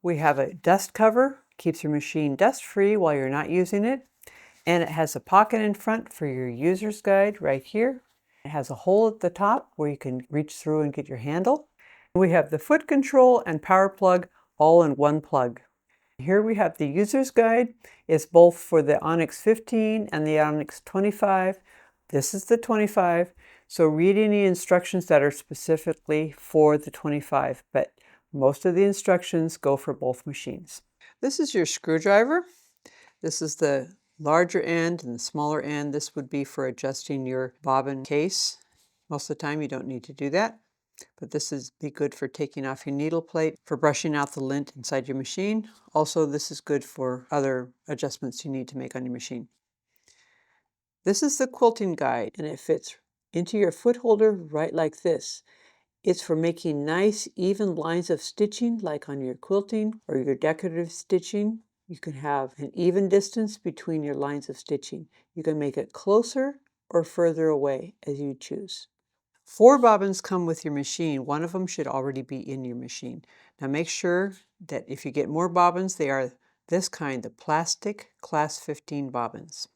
We have a dust cover, keeps your machine dust-free while you're not using it. And it has a pocket in front for your user's guide right here. It has a hole at the top where you can reach through and get your handle. We have the foot control and power plug all in one plug. Here we have the user's guide. It's both for the Onyx 15 and the Onyx 25. This is the 25. So read any instructions that are specifically for the 25, but most of the instructions go for both machines. This is your screwdriver. This is the larger end and the smaller end. This would be for adjusting your bobbin case. Most of the time you don't need to do that, but this is be good for taking off your needle plate, for brushing out the lint inside your machine. Also, this is good for other adjustments you need to make on your machine. This is the quilting guide, and it fits into your foot holder right like this. It's for making nice, even lines of stitching like on your quilting or your decorative stitching. You can have an even distance between your lines of stitching. You can make it closer or further away as you choose. 4 bobbins come with your machine. One of them should already be in your machine. Now make sure that if you get more bobbins, they are this kind, the plastic class 15 bobbins.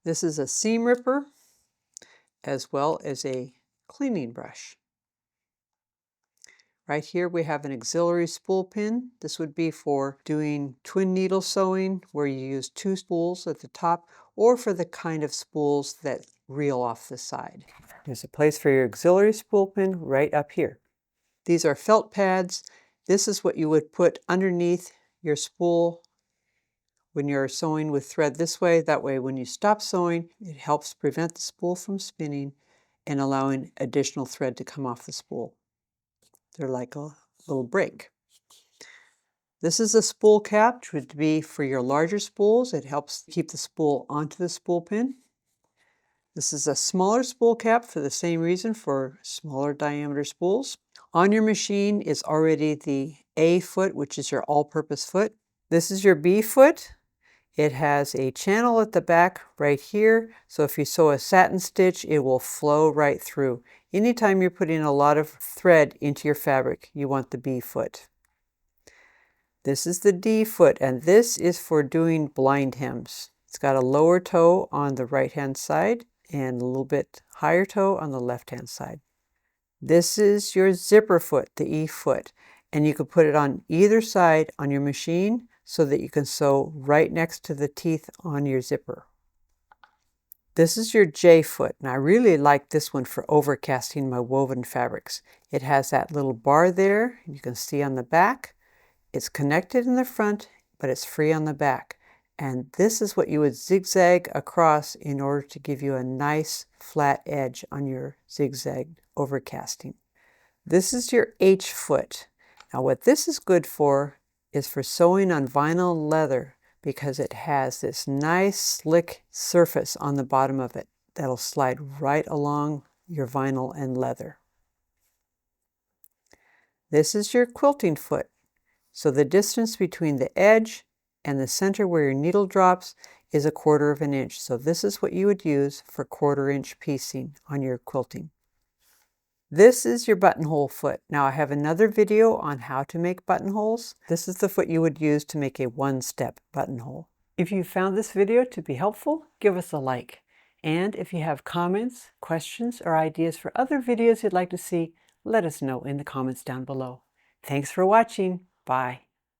This is a seam ripper as well as a cleaning brush. Right here we have an auxiliary spool pin. This would be for doing twin needle sewing where you use 2 spools at the top, or for the kind of spools that reel off the side. There's a place for your auxiliary spool pin right up here. These are felt pads. This is what you would put underneath your spool when you're sewing with thread this way. That way when you stop sewing, it helps prevent the spool from spinning and allowing additional thread to come off the spool. They're like a little break. This is a spool cap, which would be for your larger spools. It helps keep the spool onto the spool pin. This is a smaller spool cap for the same reason, for smaller diameter spools. On your machine is already the A foot, which is your all-purpose foot. This is your B foot. It has a channel at the back right here, so if you sew a satin stitch, it will flow right through. Anytime you're putting a lot of thread into your fabric, you want the B foot. This is the D foot, and this is for doing blind hems. It's got a lower toe on the right-hand side and a little bit higher toe on the left-hand side. This is your zipper foot, the E foot, and you can put it on either side on your machine so that you can sew right next to the teeth on your zipper. This is your J foot, and I really like this one for overcasting my woven fabrics. It has that little bar there, you can see on the back. It's connected in the front, but it's free on the back. And this is what you would zigzag across in order to give you a nice flat edge on your zigzag overcasting. This is your H foot. Now what this is good for is for sewing on vinyl leather, because it has this nice slick surface on the bottom of it that'll slide right along your vinyl and leather. This is your quilting foot. So the distance between the edge and the center where your needle drops is 1/4 of an inch. So this is what you would use for 1/4 inch piecing on your quilting. This is your buttonhole foot. Now I have another video on how to make buttonholes. This is the foot you would use to make a one-step buttonhole. If you found this video to be helpful, give us a like. And if you have comments, questions, or ideas for other videos you'd like to see, let us know in the comments down below. Thanks for watching. Bye.